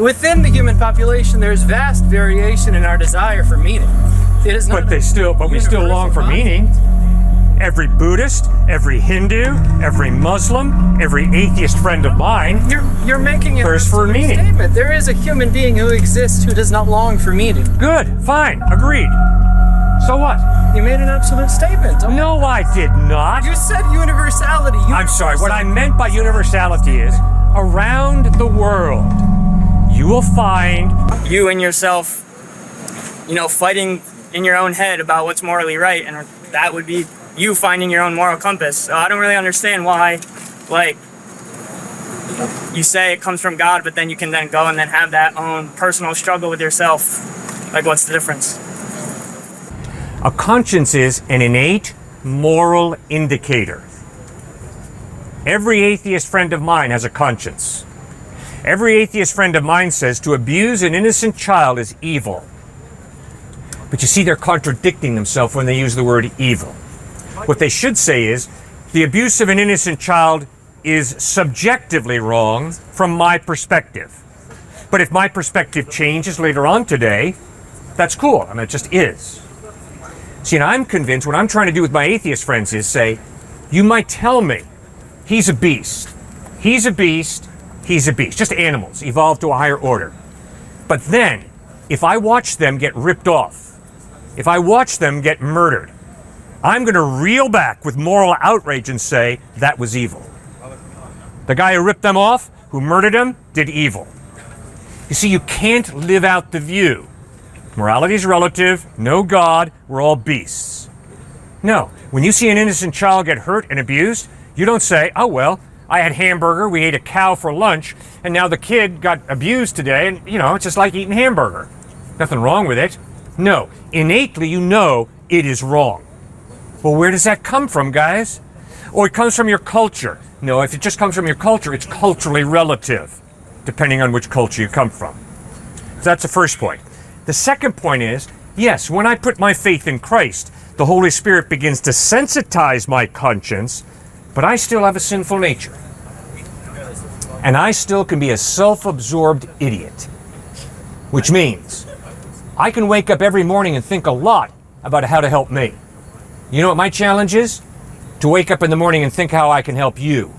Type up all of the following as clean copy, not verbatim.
Within the human population, there's vast variation in our desire for meaning. It is not we still long for meaning. Every Buddhist, every Hindu, every Muslim, every atheist friend of mine, You're making an thirst for meaning. Statement. There is a human being who exists who does not long for meaning. Good, fine, agreed. So what? You made an absolute statement. No, I did not. You said universality. I'm sorry, what I meant by universality is, around the world, you will find you and yourself, fighting in your own head about what's morally right, and that would be you finding your own moral compass. So I don't really understand why, you say it comes from God, but then you can then go and then have that own personal struggle with yourself. What's the difference? a conscience is an innate moral indicator. Every atheist friend of mine has a conscience. Every atheist friend of mine says to abuse an innocent child is evil. But you see, they're contradicting themselves when they use the word evil. What they should say is, the abuse of an innocent child is subjectively wrong from my perspective. But if my perspective changes later on today, that's cool. I mean, it just is. See, and I'm convinced what I'm trying to do with my atheist friends is say, you might tell me he's a beast. He's a beast. He's a beast. Just animals evolved to a higher order. But then, if I watch them get ripped off, if I watch them get murdered, I'm going to reel back with moral outrage and say, that was evil. The guy who ripped them off, who murdered them, did evil. You see, you can't live out the view. Morality is relative, no God, we're all beasts. No, when you see an innocent child get hurt and abused, you don't say, oh well, I had hamburger, we ate a cow for lunch, and now the kid got abused today, and it's just like eating hamburger. Nothing wrong with it. No, innately you know it is wrong. Well, where does that come from, guys? Or it comes from your culture. No, if it just comes from your culture, it's culturally relative, depending on which culture you come from. So that's the first point. The second point is, yes, when I put my faith in Christ, the Holy Spirit begins to sensitize my conscience, but I still have a sinful nature. And I still can be a self-absorbed idiot. Which means, I can wake up every morning and think a lot about how to help me. You know what my challenge is? To wake up in the morning and think how I can help you.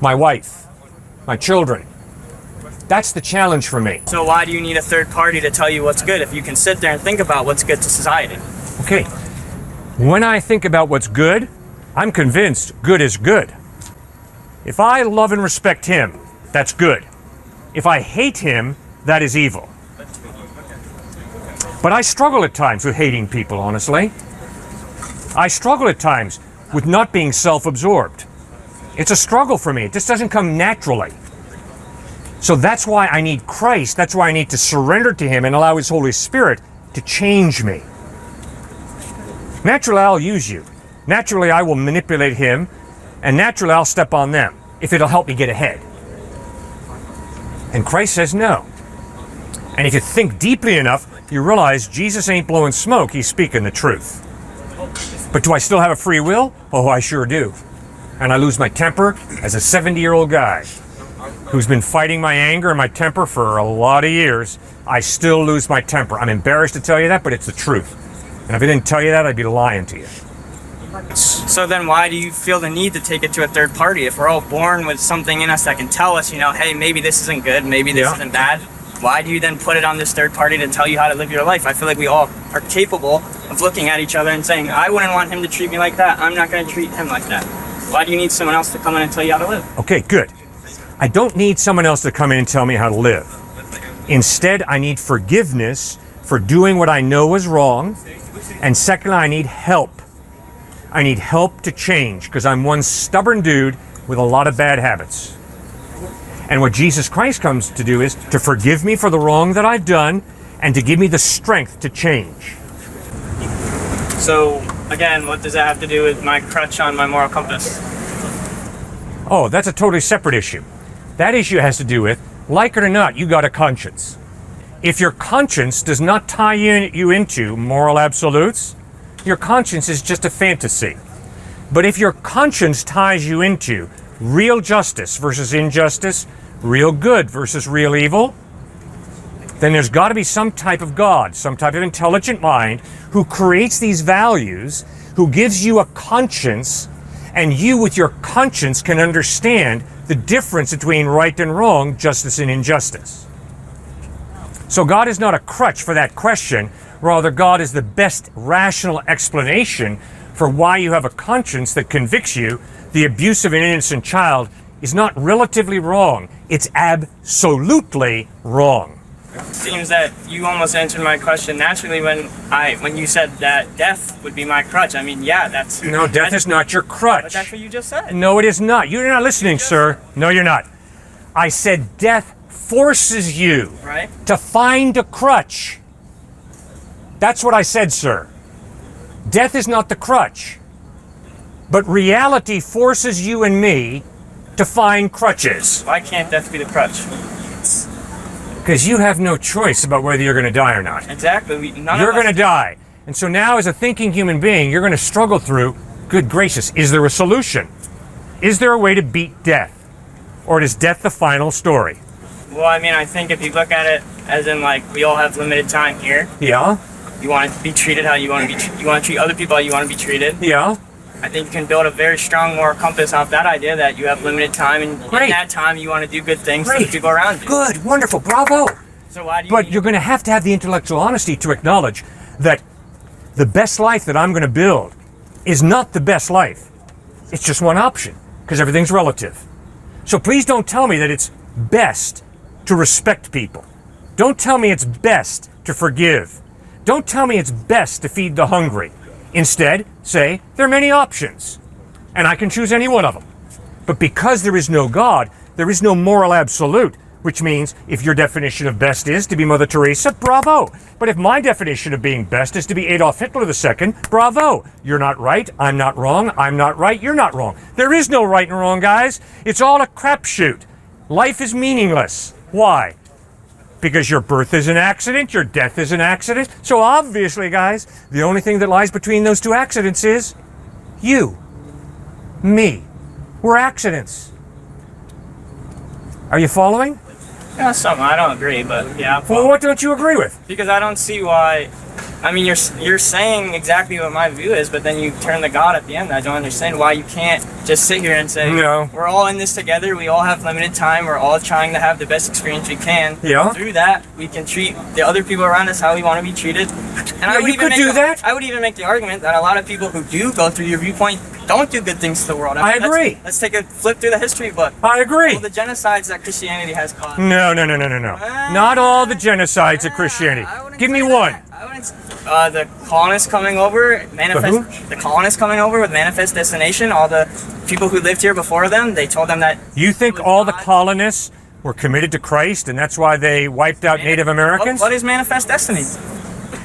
My wife. My children. That's the challenge for me. So why do you need a third party to tell you what's good if you can sit there and think about what's good to society? Okay. When I think about what's good, I'm convinced good is good. If I love and respect him, that's good. If I hate him, that is evil. But I struggle at times with hating people, honestly. I struggle at times with not being self-absorbed. It's a struggle for me. It just doesn't come naturally. So that's why I need Christ. That's why I need to surrender to him and allow his Holy Spirit to change me. Naturally, I'll use you. Naturally, I will manipulate him, and naturally, I'll step on them if it'll help me get ahead. And Christ says no. And if you think deeply enough, you realize Jesus ain't blowing smoke, he's speaking the truth. But do I still have a free will? Oh, I sure do. And I lose my temper as a 70-year-old guy who's been fighting my anger and my temper for a lot of years. I still lose my temper. I'm embarrassed to tell you that, but it's the truth. And if I didn't tell you that, I'd be lying to you. So then why do you feel the need to take it to a third party? If we're all born with something in us that can tell us, hey, maybe this isn't good, maybe this isn't bad, why do you then put it on this third party to tell you how to live your life? I feel like we all are capable of looking at each other and saying, I wouldn't want him to treat me like that. I'm not going to treat him like that. Why do you need someone else to come in and tell you how to live? Okay, good. I don't need someone else to come in and tell me how to live. Instead, I need forgiveness for doing what I know is wrong. And second, I need help. I need help to change because I'm one stubborn dude with a lot of bad habits. And what Jesus Christ comes to do is to forgive me for the wrong that I've done and to give me the strength to change. So, again, what does that have to do with my crutch on my moral compass? Oh, that's a totally separate issue. That issue has to do with, like it or not, you got a conscience. If your conscience does not tie you into moral absolutes, your conscience is just a fantasy. But if your conscience ties you into real justice versus injustice, real good versus real evil, then there's got to be some type of God, some type of intelligent mind who creates these values, who gives you a conscience, and you with your conscience can understand the difference between right and wrong, justice and injustice. So God is not a crutch for that question. Rather, God is the best rational explanation for why you have a conscience that convicts you. The abuse of an innocent child is not relatively wrong. It's absolutely wrong. It seems that you almost answered my question naturally when you said that death would be my crutch. I mean, yeah, that's... No, death is not your crutch. But that's what you just said. No, it is not. You're not listening, sir. No, you're not. I said death forces you to find a crutch. That's what I said, sir. Death is not the crutch. But reality forces you and me to find crutches. Why can't death be the crutch? Because you have no choice about whether you're going to die or not. Exactly. You're going to die. And so now, as a thinking human being, you're going to struggle through, good gracious, is there a solution? Is there a way to beat death? Or is death the final story? Well, I mean, I think if you look at it as in, like, we all have limited time here. Yeah. You want to be treated how you want to be. You want to treat other people how you want to be treated. Yeah. I think you can build a very strong moral compass off that idea that you have limited time, and in that time you want to do good things to the people around you. Good, wonderful, bravo. So why do you? But you're going to have the intellectual honesty to acknowledge that the best life that I'm going to build is not the best life. It's just one option, because everything's relative. So please don't tell me that it's best to respect people. Don't tell me it's best to forgive. Don't tell me it's best to feed the hungry. Instead, say, there are many options, and I can choose any one of them. But because there is no God, there is no moral absolute, which means if your definition of best is to be Mother Teresa, bravo. But if my definition of being best is to be Adolf Hitler II, bravo. You're not right, I'm not wrong, I'm not right, you're not wrong. There is no right and wrong, guys. It's all a crapshoot. Life is meaningless. Why? Because your birth is an accident, your death is an accident. So obviously, guys, the only thing that lies between those two accidents is you, me. We're accidents. Are you following? Yeah, something. I don't agree, but yeah. Well, what don't you agree with? Because I don't see why. I mean, you're saying exactly what my view is, but then you turn to God at the end. I don't understand why you can't just sit here and say, no, we're all in this together. We all have limited time. We're all trying to have the best experience we can. Yeah. Through that, we can treat the other people around us how we want to be treated. And yeah, you could do that. I would even make the argument that a lot of people who do go through your viewpoint don't do good things to the world. I agree. Let's take a flip through the history book. I agree. All the genocides that Christianity has caused. No. Not all the genocides of Christianity. Give me one. The colonists coming over, the colonists coming over with Manifest Destination, all the people who lived here before them, they told them that... You think all the colonists were committed to Christ and that's why they wiped out Native Americans? What is Manifest Destiny?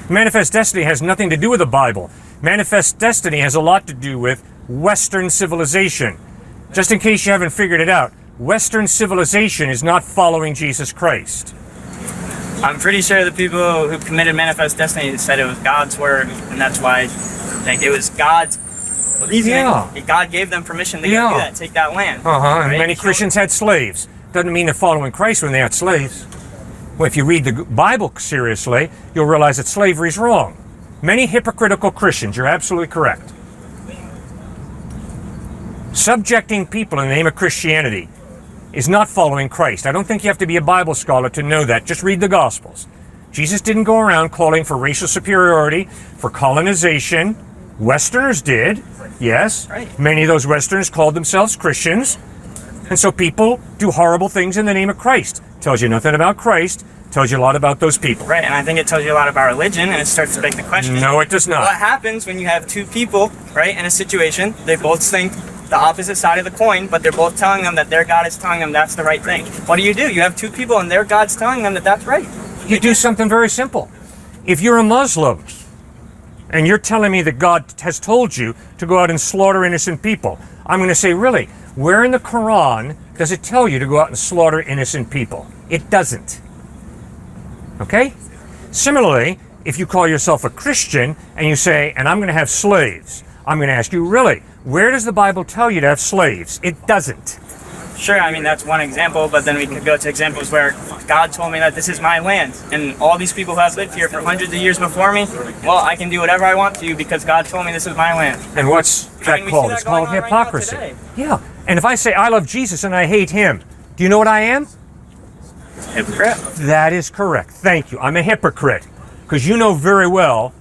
Manifest Destiny has nothing to do with the Bible. Manifest Destiny has a lot to do with Western civilization. Just in case you haven't figured it out, Western civilization is not following Jesus Christ. I'm pretty sure the people who committed Manifest Destiny said it was God's word, and that's why it was God's reasoning. Yeah. God gave them permission to go do that, take that land. And many Christians had slaves. Doesn't mean they're following Christ when they had slaves. Well, if you read the Bible seriously, you'll realize that slavery is wrong. Many hypocritical Christians, you're absolutely correct. Subjecting people in the name of Christianity is not following Christ. I don't think you have to be a Bible scholar to know that. Just read the Gospels. Jesus didn't go around calling for racial superiority, for colonization. Westerners did, yes. Right. Many of those Westerners called themselves Christians. And so people do horrible things in the name of Christ. Tells you nothing about Christ. Tells you a lot about those people. Right, and I think it tells you a lot about religion, and it starts to beg the question. No, it does not. What happens when you have two people, right, in a situation, they both think the opposite side of the coin, but they're both telling them that their God is telling them that's the right thing. What do? You have two people and their God's telling them that that's right. You do something very simple. If you're a Muslim and you're telling me that God has told you to go out and slaughter innocent people, I'm going to say, really, where in the Quran does it tell you to go out and slaughter innocent people? It doesn't. Okay? Similarly, if you call yourself a Christian and you say, and I'm going to have slaves, I'm going to ask you, really, where does the Bible tell you to have slaves? It doesn't. Sure, I mean, that's one example, but then we could go to examples where God told me that this is my land, and all these people who have lived here for hundreds of years before me, well, I can do whatever I want to because God told me this is my land. And what's that called? It's called hypocrisy. Yeah. And if I say I love Jesus and I hate him, do you know what I am? Hypocrite. That is correct. Thank you. I'm a hypocrite. Because you know very well,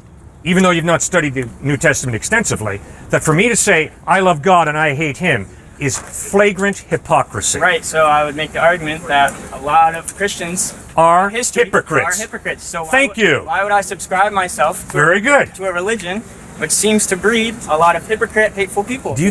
even though you've not studied the New Testament extensively, that for me to say I love God and I hate him is flagrant hypocrisy. Right, so I would make the argument that a lot of Christians Are history hypocrites. are hypocrites. So Thank you. Why would I subscribe myself Very good. to a religion which seems to breed a lot of hypocrite, hateful people? Do you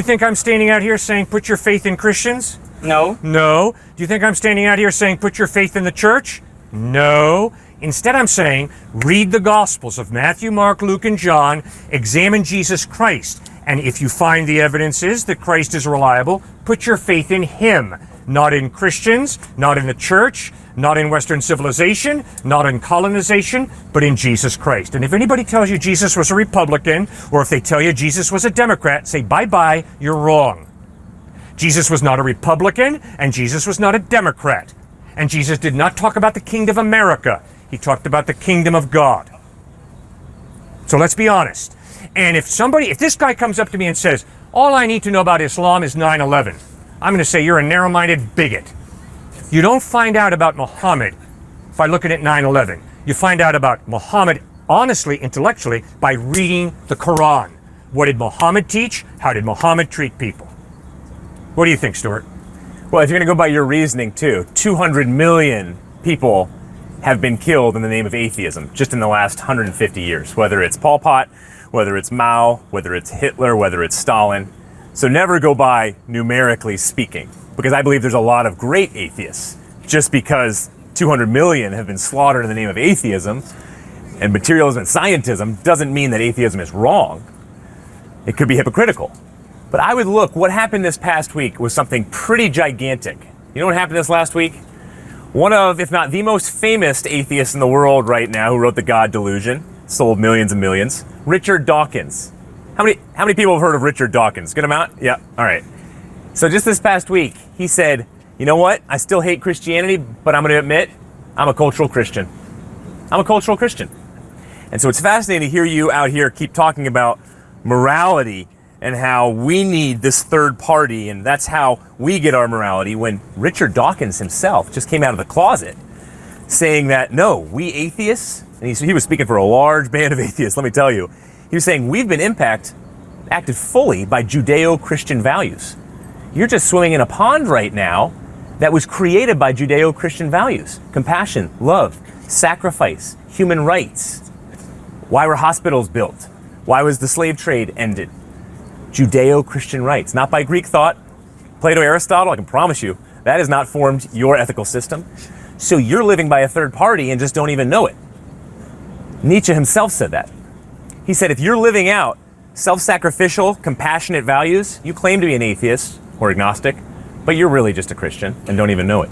think I'm standing out here saying put your faith in Christians? No. No. Do you think I'm standing out here saying put your faith in the church? No. Instead, I'm saying read the Gospels of Matthew, Mark, Luke, and John. Examine Jesus Christ. And if you find the evidences that Christ is reliable, put your faith in him. Not in Christians, not in the church, not in Western civilization, not in colonization, but in Jesus Christ. And if anybody tells you Jesus was a Republican, or if they tell you Jesus was a Democrat, say bye-bye, you're wrong. Jesus was not a Republican, and Jesus was not a Democrat. And Jesus did not talk about the kingdom of America. He talked about the kingdom of God. So let's be honest. And if this guy comes up to me and says, all I need to know about Islam is 9/11, I'm going to say you're a narrow-minded bigot. You don't find out about Muhammad by looking at 9/11. You find out about Muhammad, honestly, intellectually, by reading the Quran. What did Muhammad teach? How did Muhammad treat people? What do you think, Stuart? Well, if you're going to go by your reasoning, too, 200 million people have been killed in the name of atheism just in the last 150 years, whether it's Pol Pot, whether it's Mao, whether it's Hitler, whether it's Stalin. So never go by numerically speaking, because I believe there's a lot of great atheists. Just because 200 million have been slaughtered in the name of atheism and materialism and scientism doesn't mean that atheism is wrong. It could be hypocritical. But I would look, what happened this past week was something pretty gigantic. You know what happened this last week? One of, if not the most famous atheist in the world right now, who wrote The God Delusion, sold millions and millions, Richard Dawkins. How many people have heard of Richard Dawkins? Good amount? Yeah, all right. So just this past week, he said, you know what? I still hate Christianity, but I'm going to admit, I'm a cultural Christian. I'm a cultural Christian. And so it's fascinating to hear you out here keep talking about morality and how we need this third party, and that's how we get our morality, when Richard Dawkins himself just came out of the closet saying that, no, we atheists, and he was speaking for a large band of atheists, let me tell you, he was saying we've been acted fully by Judeo-Christian values. You're just swimming in a pond right now that was created by Judeo-Christian values. Compassion, love, sacrifice, human rights. Why were hospitals built? Why was the slave trade ended? Judeo-Christian rights, not by Greek thought. Plato, Aristotle, I can promise you, that has not formed your ethical system. So you're living by a third party and just don't even know it. Nietzsche himself said that. He said, if you're living out self-sacrificial, compassionate values, you claim to be an atheist or agnostic, but you're really just a Christian and don't even know it.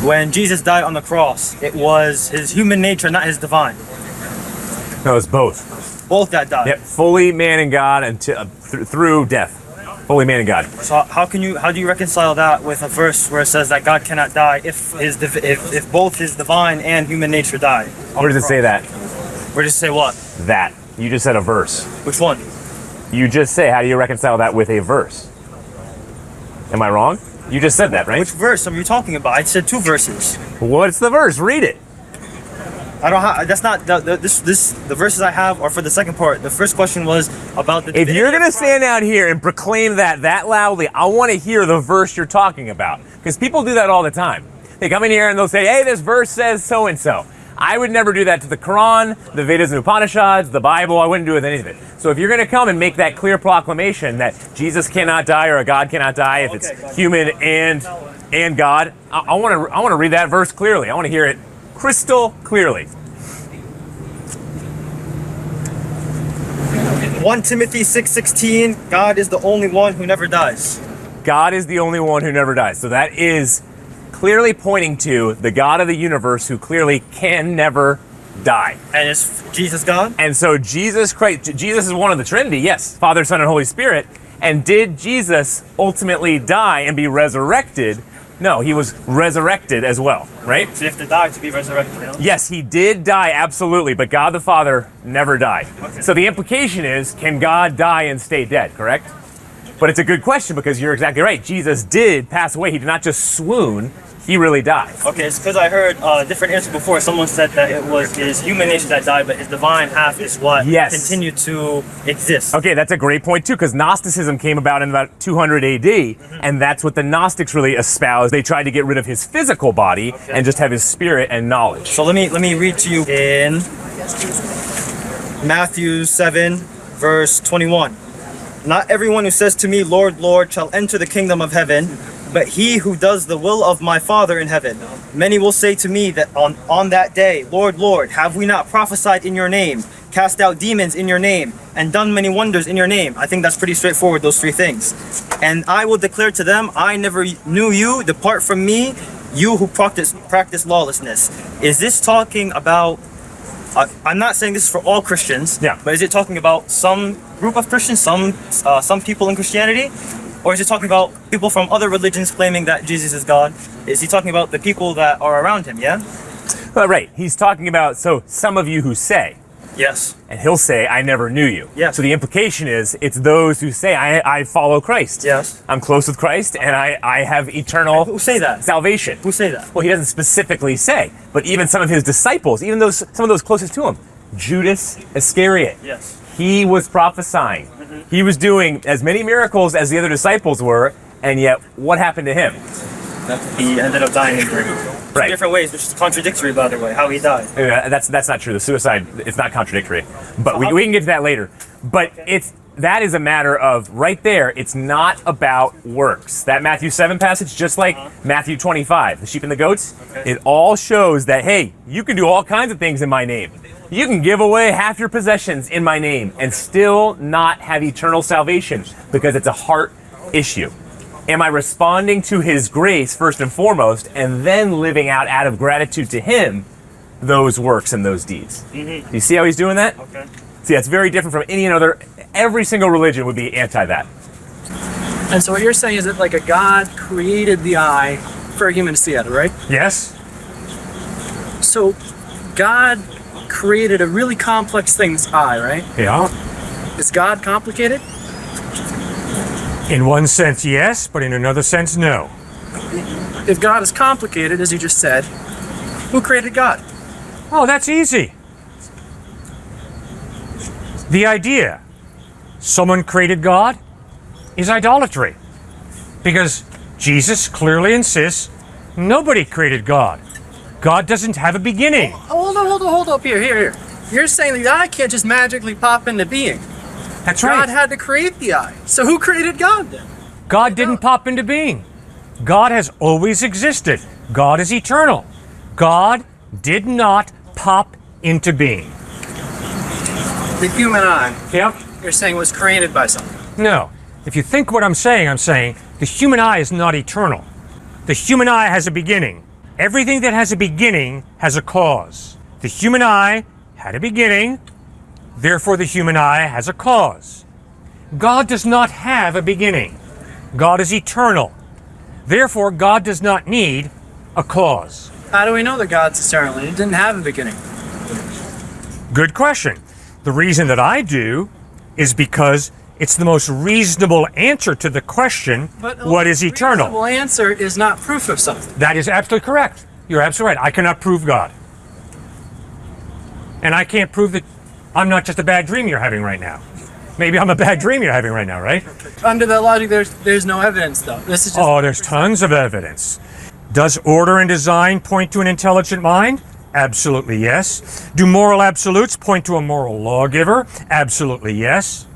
When Jesus died on the cross, it was his human nature, not his divine. No, it's both. Both that died. Yep, fully man and God until through death. Fully man and God. So how do you reconcile that with a verse where it says that God cannot die if both his divine and human nature die? Where does it say that? Where does it say what? That. You just said a verse. Which one? You just say, how do you reconcile that with a verse? Am I wrong? You just said that, right? Which verse are you talking about? I said two verses. What's the verse? Read it. I don't have. That's not the verses I have are for the second part. The first question was about the. If you're gonna stand out here and proclaim that loudly, I want to hear the verse you're talking about, because people do that all the time. They come in here and they'll say, "Hey, this verse says so and so." I would never do that to the Quran, the Vedas and Upanishads, the Bible. I wouldn't do it with any of it. So if you're gonna come and make that clear proclamation that Jesus cannot die or a God cannot die if it's human and God, I want to read that verse clearly. I want to hear it crystal clearly. 1 Timothy 6:16, God is the only one who never dies. God is the only one who never dies. So that is clearly pointing to the God of the universe who clearly can never die. And is Jesus God? And so Jesus Christ, Jesus is one of the Trinity, yes, Father, Son, and Holy Spirit. And did Jesus ultimately die and be resurrected? No, he was resurrected as well, right? So you have to die to be resurrected. You know? Yes, he did die, absolutely, but God the Father never died. Okay. So the implication is, can God die and stay dead, correct? But it's a good question because you're exactly right. Jesus did pass away. He did not just swoon, he really died. Okay, it's because I heard a different answer before. Someone said that it was his human nature that died, but his divine half is what continued to exist. Okay, that's a great point too, because Gnosticism came about in about 200 AD, and that's what the Gnostics really espoused. They tried to get rid of his physical body and just have his spirit and knowledge. So let me read to you in Matthew 7, verse 21. Not everyone who says to me, Lord, Lord, shall enter the kingdom of heaven, but he who does the will of my Father in heaven. Many will say to me that on that day, Lord, Lord, have we not prophesied in your name, cast out demons in your name, and done many wonders in your name? I think that's pretty straightforward, those three things. And I will declare to them, I never knew you, depart from me, you who practice lawlessness. Is this talking about, I'm not saying this is for all Christians, but is it talking about some group of Christians, some people in Christianity? Or is he talking about people from other religions claiming that Jesus is God? Is he talking about the people that are around him, yeah? Well, right. He's talking about, so some of you who say. Yes. And he'll say, I never knew you. Yes. So the implication is, it's those who say, I follow Christ. Yes. I'm close with Christ, and I have eternal Who say that? salvation. Who say that? Well, he doesn't specifically say, but even some of his disciples, even those some of those closest to him, Judas Iscariot. Yes. He was prophesying. He was doing as many miracles as the other disciples were, and yet what happened to him? He ended up dying in two Right. different ways, which is contradictory, by the way, how he died. That's not true. The suicide, it's not contradictory, but we can get to that later. But that is a matter of right there. It's not about works. That Matthew 7 passage, just like Matthew 25, the sheep and the goats, it all shows that, hey, you can do all kinds of things in my name. You can give away half your possessions in my name and still not have eternal salvation because it's a heart issue. Am I responding to his grace first and foremost and then living out of gratitude to him those works and those deeds? Do you see how he's doing that? Okay. See, that's very different from any other. Every single religion would be anti that. And so what you're saying is that like a God created the eye for a human to see out of, right? Yes? So God created a really complex thing, this eye, right? Yeah. Is God complicated? In one sense, yes, but in another sense, no. If God is complicated, as you just said, who created God? Oh, that's easy. The idea someone created God is idolatry. Because Jesus clearly insists nobody created God. God doesn't have a beginning. Hold up. Here. You're saying the eye can't just magically pop into being. That's God right. had to create the eye. So who created God then? God didn't pop into being. God has always existed. God is eternal. God did not pop into being. The human eye, Yep. you're saying, was created by something. No. If you think what I'm saying the human eye is not eternal. The human eye has a beginning. Everything that has a beginning has a cause. The human eye had a beginning, therefore the human eye has a cause. God does not have a beginning. God is eternal. Therefore, God does not need a cause. How do we know that God's eternal? It didn't have a beginning. Good question. The reason that I do is because it's the most reasonable answer to the question, what is The eternal? reasonable answer is not proof of something. That is absolutely correct. You're absolutely right. I cannot prove God. And I can't prove that I'm not just a bad dream you're having right now. Maybe I'm a bad dream you're having right now, right? Under that logic, there's no evidence, though. This is just Oh, there's tons of evidence. Does order and design point to an intelligent mind? Absolutely yes. Do moral absolutes point to a moral lawgiver? Absolutely yes.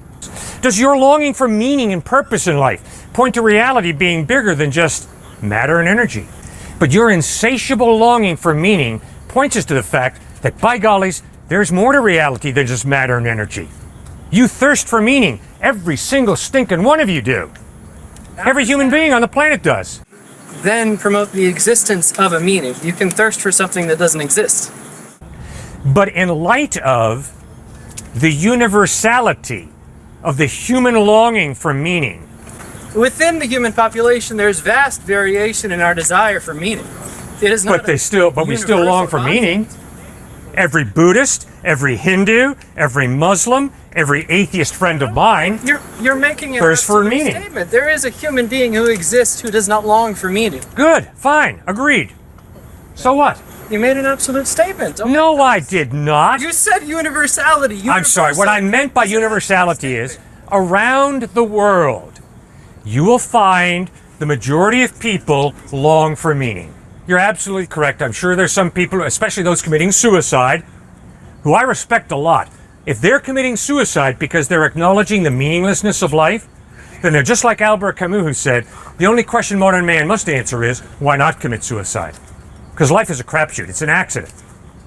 Does your longing for meaning and purpose in life point to reality being bigger than just matter and energy? But your insatiable longing for meaning points us to the fact that, by gollies, there's more to reality than just matter and energy. You thirst for meaning. Every single stinking one of you do. Every human being on the planet does. then promote the existence of a meaning. You can thirst for something that doesn't exist. But in light of the universality of the human longing for meaning. Within the human population, there's vast variation in our desire for meaning. It is not. But we still long for meaning. Every Buddhist, every Hindu, every Muslim, every atheist friend of mine. You're making an thirst for absolute meaning. statement. There is a human being who exists who does not long for meaning. Good, fine, agreed. So what? You made an absolute statement. No, I did not. You said universality. I'm sorry. What I meant by universality is around the world, you will find the majority of people long for meaning. You're absolutely correct. I'm sure there's some people, especially those committing suicide, who I respect a lot. If they're committing suicide because they're acknowledging the meaninglessness of life, then they're just like Albert Camus, who said, the only question modern man must answer is, why not commit suicide? Because life is a crapshoot. It's an accident.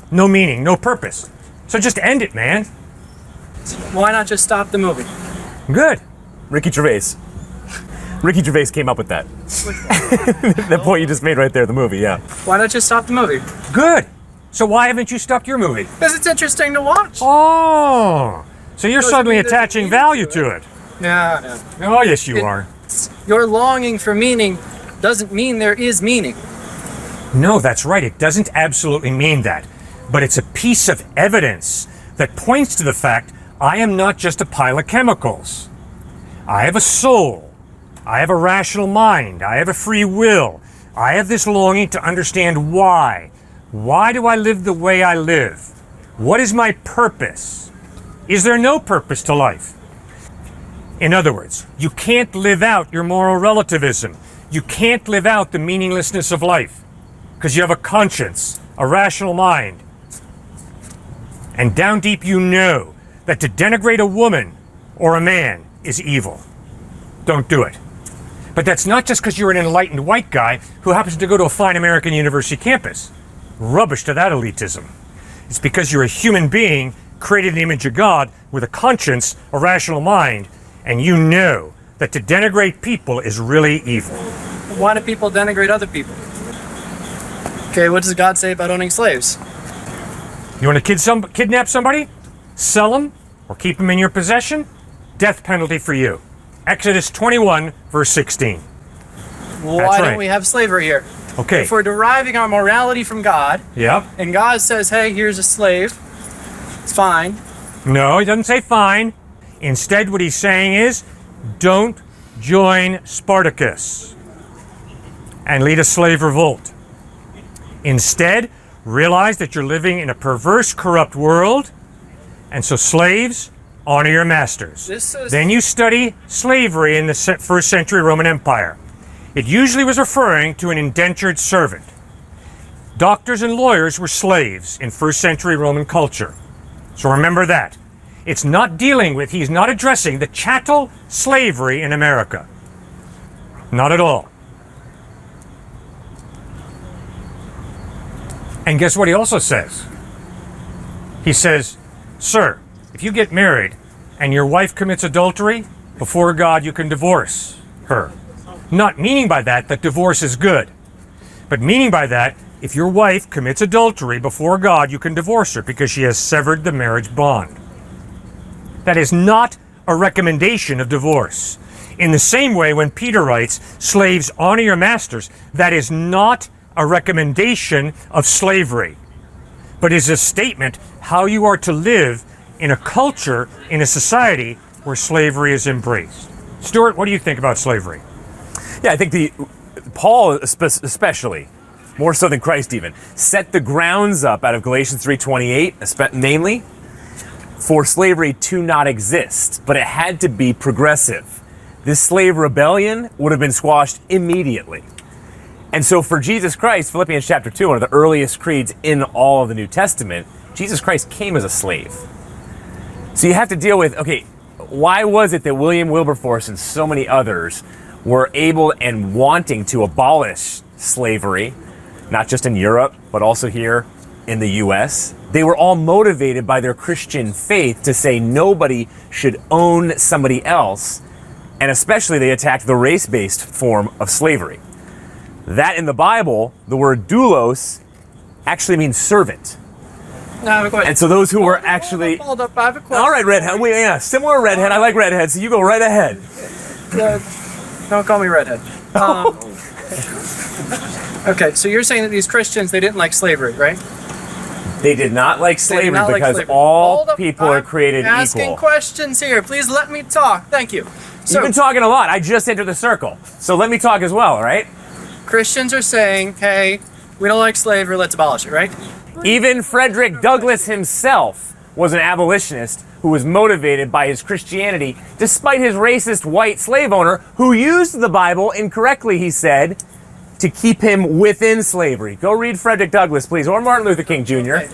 No meaning, no purpose. So just end it, man. Why not just stop the movie? Good. Ricky Gervais. Ricky Gervais came up with that. The point you just made right there, the movie, yeah. Why not just stop the movie? Good. So why haven't you stopped your movie? Because it's interesting to watch. Oh, so you're Doesn't suddenly mean there's attaching meaning value to to it. No. Oh, yes, you are. Your longing for meaning doesn't mean there is meaning. No, that's right. It doesn't absolutely mean that. But it's a piece of evidence that points to the fact I am not just a pile of chemicals. I have a soul. I have a rational mind. I have a free will. I have this longing to understand why. Why do I live the way I live? What is my purpose? Is there no purpose to life? In other words, you can't live out your moral relativism. You can't live out the meaninglessness of life because you have a conscience, a rational mind. And down deep you know that to denigrate a woman or a man is evil. Don't do it. But that's not just because you're an enlightened white guy who happens to go to a fine American university campus. Rubbish to that elitism. It's because you're a human being created in the image of God with a conscience, a rational mind, and you know that to denigrate people is really evil. Why do people denigrate other people? Okay, what does God say about owning slaves? You want to kidnap somebody? Sell them? Or keep them in your possession? Death penalty for you. Exodus 21, verse 16. Why right. don't we have slavery here? Okay. If we're deriving our morality from God, Yep. and God says, hey, here's a slave, it's fine. No, he doesn't say fine. Instead, what he's saying is, don't join Spartacus and lead a slave revolt. Instead, realize that you're living in a perverse, corrupt world, and so slaves, honor your masters. Then you study slavery in the first century Roman Empire. It usually was referring to an indentured servant. Doctors and lawyers were slaves in first century Roman culture. So remember that. It's not dealing with, he's not addressing the chattel slavery in America. Not at all. And guess what he also says? He says, sir, if you get married and your wife commits adultery, before God you can divorce her. Not meaning by that divorce is good, but meaning by that, if your wife commits adultery before God, you can divorce her because she has severed the marriage bond. That is not a recommendation of divorce. In the same way, when Peter writes, slaves, honor your masters, that is not a recommendation of slavery, but is a statement how you are to live in a culture, in a society where slavery is embraced. Stuart, what do you think about slavery? Yeah, I think Paul especially, more so than Christ even, set the grounds up out of Galatians 3:28, namely, for slavery to not exist, but it had to be progressive. This slave rebellion would have been squashed immediately. And so for Jesus Christ, Philippians chapter 2, one of the earliest creeds in all of the New Testament, Jesus Christ came as a slave. So you have to deal with, okay, why was it that William Wilberforce and so many others were able and wanting to abolish slavery, not just in Europe, but also here in the US? They were all motivated by their Christian faith to say nobody should own somebody else, and especially they attacked the race-based form of slavery. That in the Bible, the word doulos actually means servant. No, I have a question. And so those who were actually... Hold up, I have a question. All right, redhead. Yeah, similar redhead. I like redhead, so you go right ahead. Don't call me redhead. Okay, so you're saying that these Christians, they didn't like slavery, right? They did not like slavery not like because slavery. all Hold up, people are I'm created asking equal. questions here. Please let me talk. Thank you. So, You've been talking a lot. I just entered the circle. So let me talk as well, all right? Christians are saying, hey, we don't like slavery, let's abolish it, right? Even Frederick Douglass himself was an abolitionist who was motivated by his Christianity, despite his racist white slave owner who used the Bible incorrectly, he said, to keep him within slavery. Go read Frederick Douglass, please, or Martin Luther King Jr.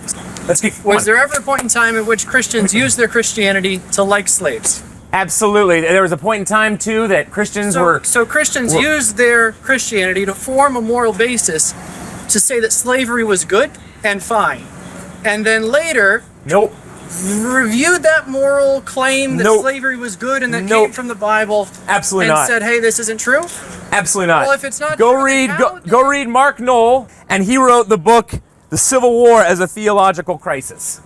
Let's keep. Was there ever a point in time in which Christians used their Christianity to like slaves? Absolutely. There was a point in time, too, that Christians were... So Christians used their Christianity to form a moral basis to say that slavery was good and fine. And then later... Nope. Reviewed that moral claim that slavery was good and that came from the Bible. Absolutely and not. said, hey, this isn't true? Absolutely not. Well, if it's not go true, read then go read Mark Knoll, and he wrote the book The Civil War as a Theological Crisis.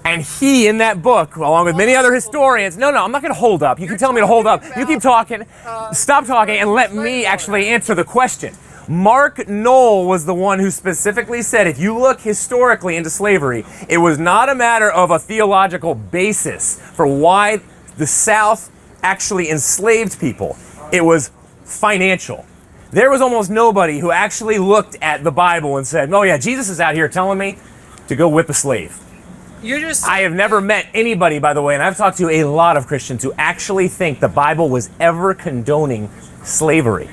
And he, in that book, along with many other historians, no, I'm not going to hold up. You can tell me to hold up. You keep talking. Stop talking and let me actually answer the question. Mark Knoll was the one who specifically said, if you look historically into slavery, it was not a matter of a theological basis for why the South actually enslaved people. It was financial. There was almost nobody who actually looked at the Bible and said, oh yeah, Jesus is out here telling me to go whip a slave. I have never met anybody, by the way, and I've talked to a lot of Christians who actually think the Bible was ever condoning slavery.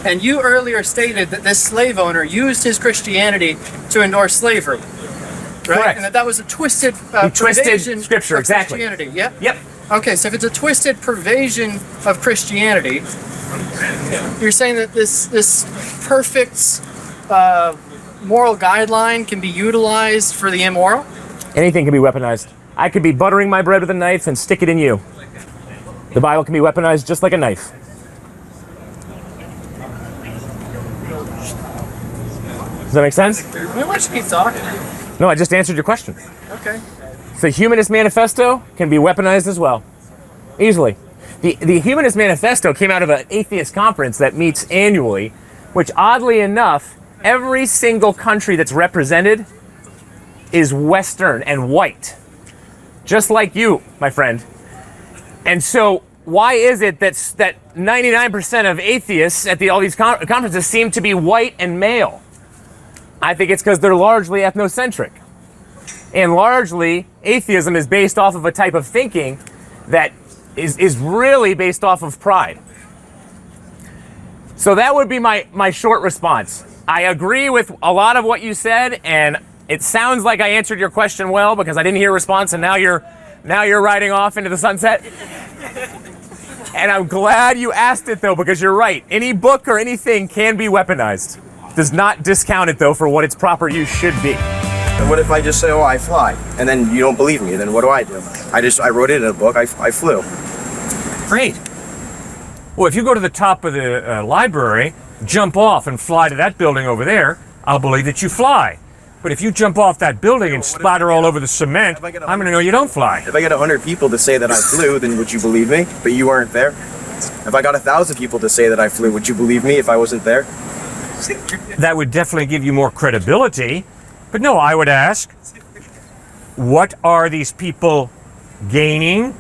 And you earlier stated that this slave owner used his Christianity to endorse slavery, right? Correct. And that was a twisted twisted scripture, of exactly. Christianity, yeah? Yep. Okay, so if it's a twisted pervasion of Christianity, you're saying that this perfect moral guideline can be utilized for the immoral? Anything can be weaponized. I could be buttering my bread with a knife and stick it in you. The Bible can be weaponized just like a knife. Does that make sense? We want you to keep talking. No, I just answered your question. Okay. The Humanist Manifesto can be weaponized as well. Easily. The Humanist Manifesto came out of an atheist conference that meets annually, which oddly enough, every single country that's represented is Western and white. Just like you, my friend. And so why is it that 99% of atheists at all these conferences seem to be white and male? I think it's because they're largely ethnocentric. And largely, atheism is based off of a type of thinking that is really based off of pride. So that would be my short response. I agree with a lot of what you said, and it sounds like I answered your question well because I didn't hear a response, and now you're riding off into the sunset. And I'm glad you asked it, though, because you're right. Any book or anything can be weaponized. Does not discount it, though, for what its proper use should be. And what if I just say, oh, I fly, and then you don't believe me? Then what do? I wrote it in a book. I flew. Great. Well, if you go to the top of the library, jump off and fly to that building over there, I'll believe that you fly. But if you jump off that building and splatter all over the cement, I'm going to know you don't fly. If I get 100 people to say that I flew, then would you believe me? But you weren't there. If I got 1,000 people to say that I flew, would you believe me if I wasn't there? That would definitely give you more credibility. But no, I would ask, what are these people gaining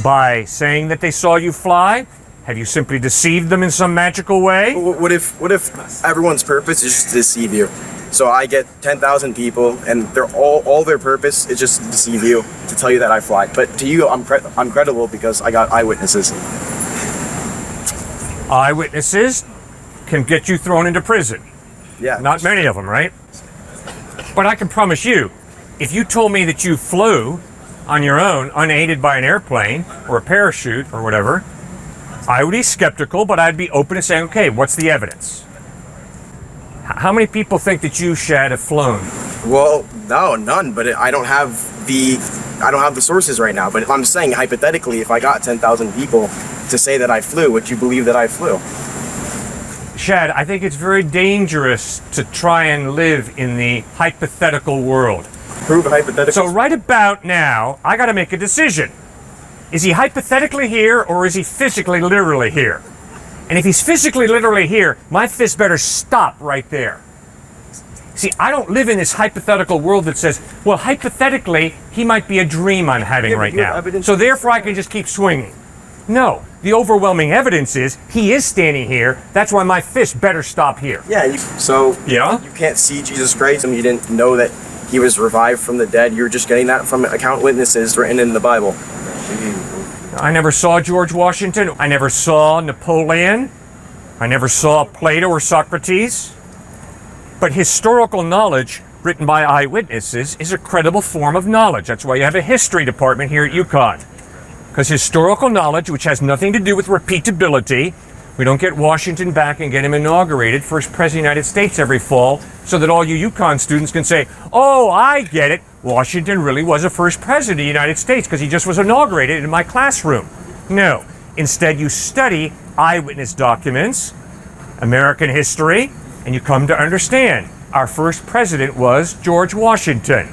by saying that they saw you fly? Have you simply deceived them in some magical way? What if everyone's purpose is just to deceive you? So I get 10,000 people, and they're all their purpose is just to deceive you, to tell you that I fly. But to you, I'm credible because I got eyewitnesses. Eyewitnesses can get you thrown into prison. Yeah. Not many of them, right? But I can promise you, if you told me that you flew on your own, unaided by an airplane or a parachute or whatever, I would be skeptical, but I'd be open to saying, okay, what's the evidence? How many people think that you, Shad, have flown? Well, no, none. But I don't have the sources right now. But I'm saying hypothetically, if I got 10,000 people to say that I flew, would you believe that I flew? Shad, I think it's very dangerous to try and live in the hypothetical world. prove a hypothetical. So right about now, I got to make a decision. Is he hypothetically here, or is he physically, literally here? And if he's physically, literally here, my fist better stop right there. See, I don't live in this hypothetical world that says, well, hypothetically, he might be a dream I'm having Yeah, but right you have now. evidence- So therefore, I can just keep swinging. No, the overwhelming evidence is he is standing here. That's why my fist better stop here. Yeah, so Yeah? you can't see Jesus Christ, and you didn't know that he was revived from the dead. You're just getting that from account witnesses written in the Bible. I never saw George Washington. I never saw Napoleon. I never saw Plato or Socrates. But historical knowledge written by eyewitnesses is a credible form of knowledge. That's why you have a history department here at UConn. Because historical knowledge, which has nothing to do with repeatability, we don't get Washington back and get him inaugurated first president of the United States every fall so that all you UConn students can say, oh, I get it. Washington really was a first president of the United States because he just was inaugurated in my classroom. No. Instead, you study eyewitness documents, American history, and you come to understand our first president was George Washington.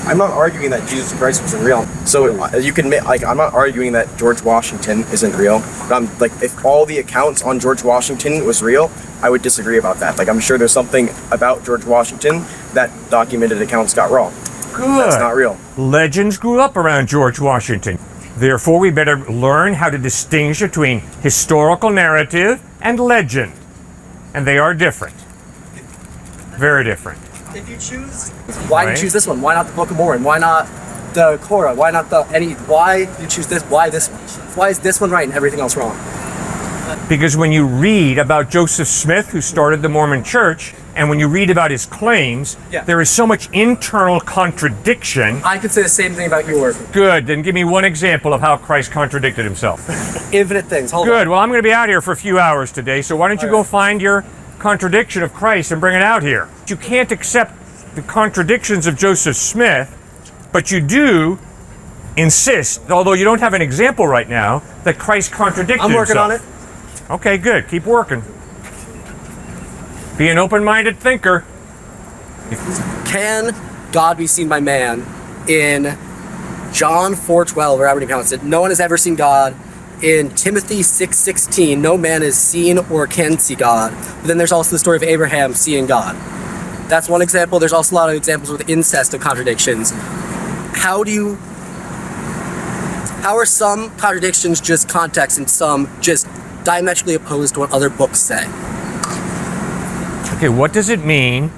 I'm not arguing that Jesus Christ wasn't real. So you can I'm not arguing that George Washington isn't real. But I'm like, if all the accounts on George Washington was real, I would disagree about that. Like, I'm sure there's something about George Washington that documented accounts got wrong. Good. That's not real. Legends grew up around George Washington. Therefore, we better learn how to distinguish between historical narrative and legend. And they are different. Very different. If you choose, why do Right. you choose this one? Why not the Book of Mormon? Why not the Korah? Why not why do you choose this? Why this one? Why is this one right and everything else wrong? Because when you read about Joseph Smith, who started the Mormon Church, and when you read about his claims, Yeah. there is so much internal contradiction. I could say the same thing about your work. Good, then give me one example of how Christ contradicted himself. Infinite things. Hold Good, on. well, I'm going to be out here for a few hours today, so why don't you go find your contradiction of Christ and bring it out here? You can't accept the contradictions of Joseph Smith, but you do insist, although you don't have an example right now, that Christ contradicted I'm working himself. on it. Okay, good. Keep working. Be an open-minded thinker. Can God be seen by man? In John 4:12, or however you pronounce it, no one has ever seen God. In Timothy 6:16, no man has seen or can see God. But then there's also the story of Abraham seeing God. That's one example. There's also a lot of examples with incest of contradictions. How are some contradictions just context and some just diametrically opposed to what other books say? Okay, what does it mean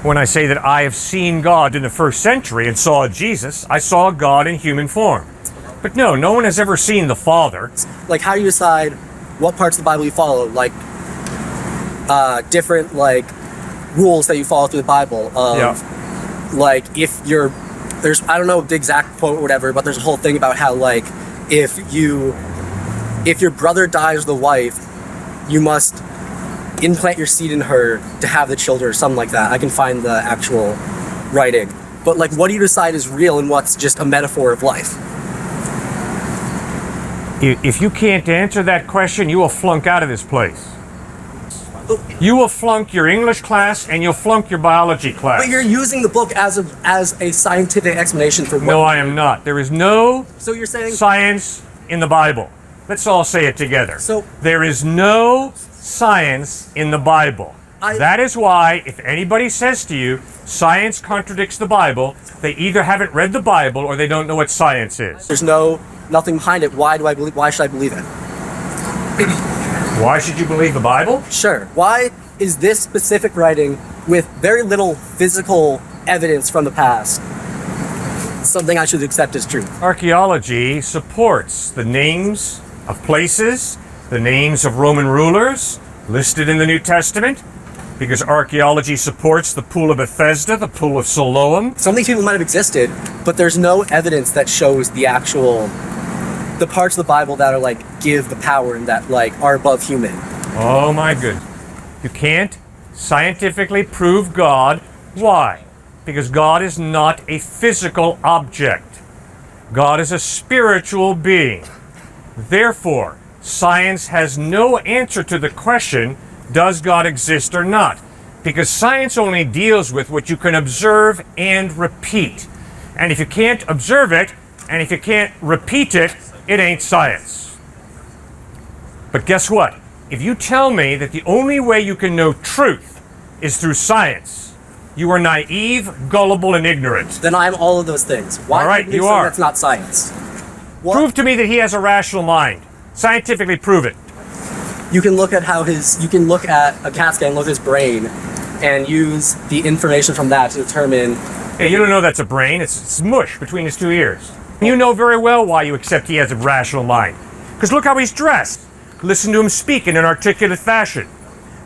when I say that I have seen God in the first century and saw Jesus? I saw God in human form. But no one has ever seen the Father. Like, how do you decide what parts of the Bible you follow? Like, different, like, rules that you follow through the Bible. Like, if you're, I don't know the exact quote or whatever, but there's a whole thing about how, like, if your brother dies with a wife, you must implant your seed in her to have the children, or something like that. I can find the actual writing. But, like, what do you decide is real and what's just a metaphor of life? If you can't answer that question, you will flunk out of this place. You will flunk your English class and you'll flunk your biology class. But you're using the book as a scientific explanation for what. No, I am not. There is no So you're saying. science in the Bible. Let's all say it together. So- there is no science in the Bible. That is why, if anybody says to you, science contradicts the Bible, they either haven't read the Bible or they don't know what science is. There's nothing behind it. Why should I believe it? Why should you believe the Bible? Sure. Why is this specific writing with very little physical evidence from the past something I should accept as truth? Archaeology supports the names of places, the names of Roman rulers listed in the New Testament, because archaeology supports the Pool of Bethesda, the Pool of Siloam. Some of these people might have existed, but there's no evidence that shows the parts of the Bible that are like give the power and that like are above human. Oh my goodness. You can't scientifically prove God. Why? Because God is not a physical object. God is a spiritual being. Therefore, science has no answer to the question, does God exist or not? because science only deals with what you can observe and repeat. And if you can't observe it, and if you can't repeat it, it ain't science. But guess what? If you tell me that the only way you can know truth is through science, you are naive, gullible, and ignorant. Then I'm all of those things. Why All right, would you you say are. that's not science? What? Prove to me that he has a rational mind. Scientifically prove it. You can look at you can look at a CAT scan, look at his brain, and use the information from that to determine. Hey, you don't know that's a brain. It's mush between his two ears. You know very well why you accept he has a rational mind. Because look how he's dressed. Listen to him speak in an articulate fashion.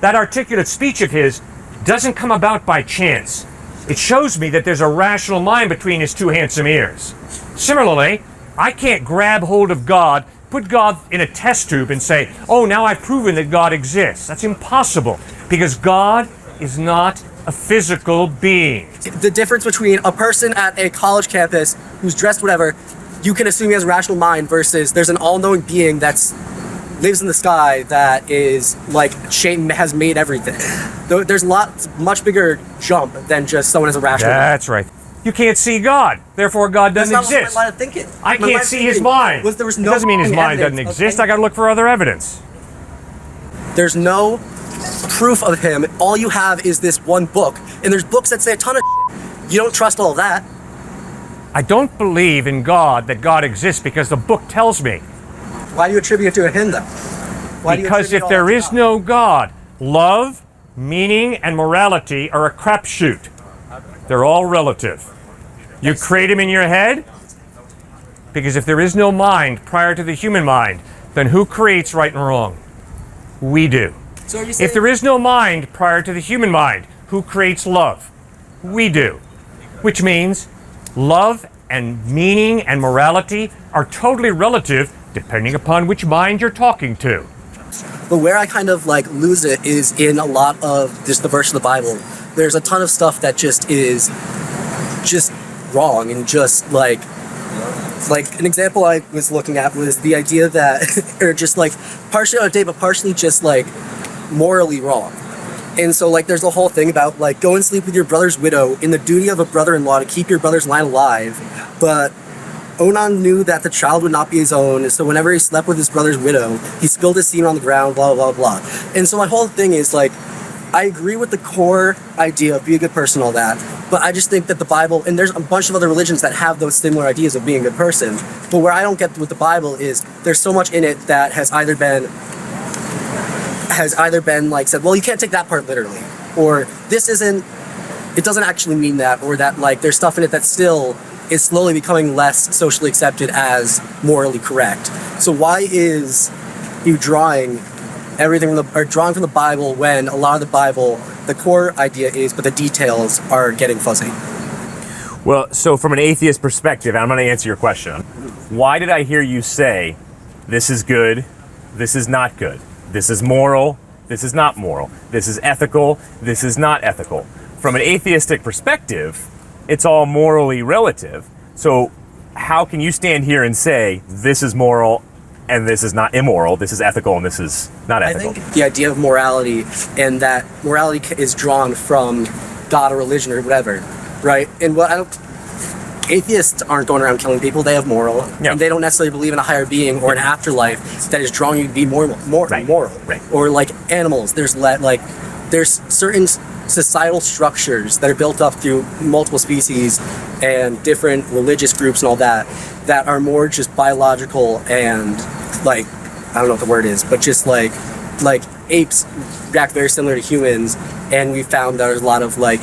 That articulate speech of his doesn't come about by chance. It shows me that there's a rational mind between his two handsome ears. Similarly, I can't grab hold of God, put God in a test tube and say, oh, now I've proven that God exists. That's impossible, because God is not a physical being. The difference between a person at a college campus who's dressed whatever, you can assume he has a rational mind, versus there's an all-knowing being that's lives in the sky that is like has made everything. There's much bigger jump than just someone has a rational mind. That's right. You can't see God, therefore God doesn't That's not exist. my line of thinking. I My line can't of see his thinking mind. was there was It no doesn't mean his mind doesn't evidence of exist. I gotta look for other evidence. There's no proof of him. All you have is this one book, and there's books that say a ton of shit. You don't trust all that. I don't believe in God, that God exists, because the book tells me. Why do you attribute it to him, though? Why do you Because attribute if all there that to is God? no God, love, meaning, and morality are a crapshoot. They're all relative. You create them in your head, because if there is no mind prior to the human mind, then who creates right and wrong? We do. So are you saying If there is no mind prior to the human mind, who creates love? We do. Which means love and meaning and morality are totally relative depending upon which mind you're talking to. But where I kind of like lose it is in a lot of just the verse of the Bible. There's a ton of stuff that just is just wrong, and just like an example I was looking at was the idea that or just like partially out of date, but partially just like morally wrong. And so like there's the whole thing about like go and sleep with your brother's widow in the duty of a brother-in-law to keep your brother's line alive, but Onan knew that the child would not be his own, so whenever he slept with his brother's widow, he spilled his semen on the ground, blah, blah, blah. And so my whole thing is, like, I agree with the core idea of be a good person, all that, but I just think that the Bible, and there's a bunch of other religions that have those similar ideas of being a good person, but where I don't get with the Bible is there's so much in it that has either been like said, well, you can't take that part literally, or it doesn't actually mean that, or that like there's stuff in it that still is slowly becoming less socially accepted as morally correct. So why is you drawing from the Bible when a lot of the Bible, the core idea is, but the details are getting fuzzy? Well, so from an atheist perspective, I'm going to answer your question. Why did I hear you say, this is good, this is not good, this is moral, this is not moral, this is ethical, this is not ethical? From an atheistic perspective, it's all morally relative. So how can you stand here and say this is moral and this is not immoral, this is ethical and this is not ethical? I think the idea of morality, and that morality is drawn from God or religion or whatever, right? And atheists aren't going around killing people, they have moral, Yeah. and they don't necessarily believe in a higher being or an afterlife that is drawing you to be more Right. moral. Right. Or like animals, there's certain societal structures that are built up through multiple species and different religious groups and all that are more just biological and like, I don't know what the word is, but just like apes react very similar to humans, and we found there's a lot of like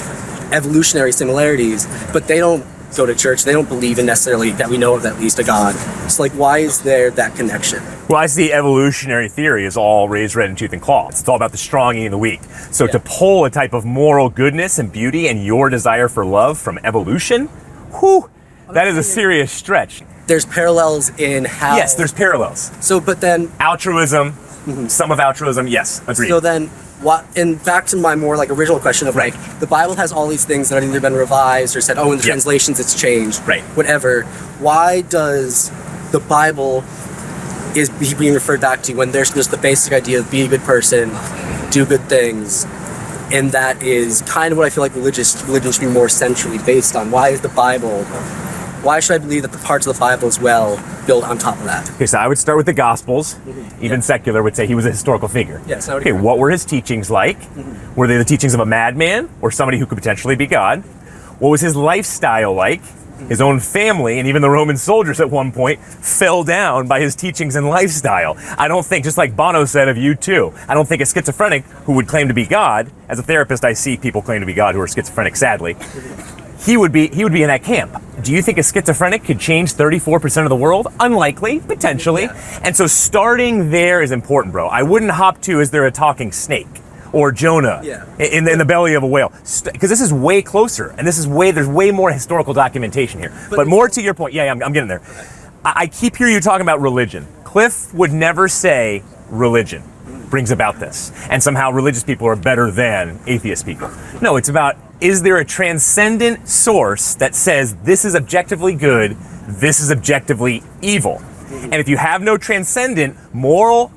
evolutionary similarities, but they don't go to church, they don't believe in necessarily that we know of at least a God. It's like, why is there that connection? Well, I see evolutionary theory is all raised red in tooth and claw. It's all about the strong eating the weak. So Yeah. to pull a type of moral goodness and beauty and your desire for love from evolution, whew, that is a serious stretch. There's parallels in how... Yes, there's parallels. So, but then... Altruism, some of altruism, yes, agreed. So then, what? And back to my more like original question of like, the Bible has all these things that have either been revised or said, oh, in the Yeah. translations it's changed, Right. Whatever. Why does the Bible is being referred back to when there's just the basic idea of be a good person, do good things? And that is kind of what I feel like religion should be more centrally based on. Why should I believe that the parts of the Bible as well build on top of that? Okay, so I would start with the Gospels. Even secular would say he was a historical figure. Yes, I would Okay, agree. what were his teachings like? Were they the teachings of a madman or somebody who could potentially be God? What was his lifestyle like? His own family and even the Roman soldiers at one point fell down by his teachings and lifestyle. I don't think, just like Bono said of U2, I don't think a schizophrenic who would claim to be God, as a therapist I see people claim to be God who are schizophrenic, sadly, he would be in that camp. Do you think a schizophrenic could change 34% of the world? Unlikely, potentially. And so starting there is important, bro. I wouldn't hop to, is there a talking snake? Or Jonah in the belly of a whale, because this is way closer, and there's way more historical documentation here. But more to your point, I'm getting there. I keep hearing you talking about religion. Cliffe would never say religion brings about this, and somehow religious people are better than atheist people. No, it's about, is there a transcendent source that says this is objectively good, this is objectively evil? And if you have no transcendent, moral,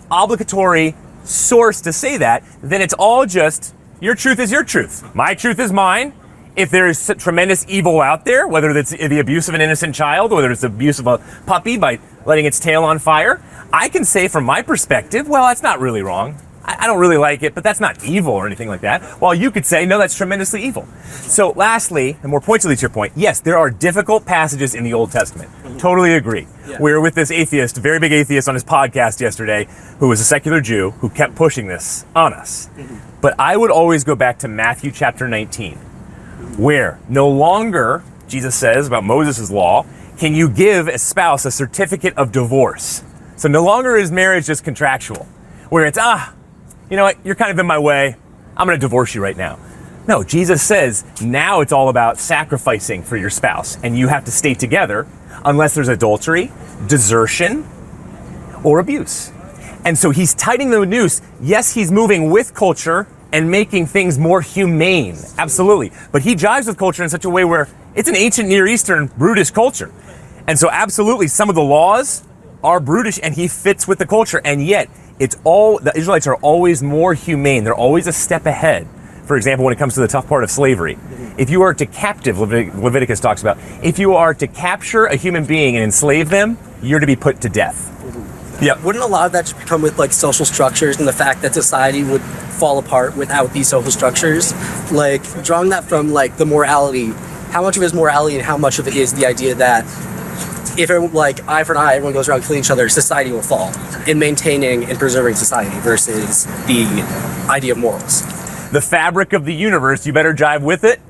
obligatory source to say that, then it's all just your truth is your truth. My truth is mine. If there is tremendous evil out there, whether it's the abuse of an innocent child, whether it's the abuse of a puppy by letting its tail on fire, I can say from my perspective, well, that's not really wrong. I don't really like it, but that's not evil or anything like that. While you could say, no, that's tremendously evil. So lastly, and more pointedly to your point, yes, there are difficult passages in the Old Testament. Totally agree. We were with this atheist, very big atheist on his podcast yesterday, who was a secular Jew, who kept pushing this on us. But I would always go back to Matthew chapter 19, where no longer, Jesus says about Moses' law, can you give a spouse a certificate of divorce. So no longer is marriage just contractual, where it's, you know what, you're kind of in my way, I'm gonna divorce you right now. No, Jesus says now it's all about sacrificing for your spouse, and you have to stay together unless there's adultery, desertion, or abuse. And so he's tightening the noose. Yes, he's moving with culture and making things more humane, absolutely. But he jives with culture in such a way where it's an ancient Near Eastern brutish culture. And so absolutely some of the laws are brutish and he fits with the culture, and yet the Israelites are always more humane. They're always a step ahead. For example, when it comes to the tough part of slavery, if you are to Leviticus talks about, if you are to capture a human being and enslave them, you're to be put to death. Yeah. Wouldn't a lot of that just come with like social structures and the fact that society would fall apart without these social structures? Like drawing that from like the morality, how much of it is morality and how much of it is the idea that if like eye for an eye, everyone goes around killing each other, society will fall in maintaining and preserving society versus the idea of morals. The fabric of the universe, you better jive with it.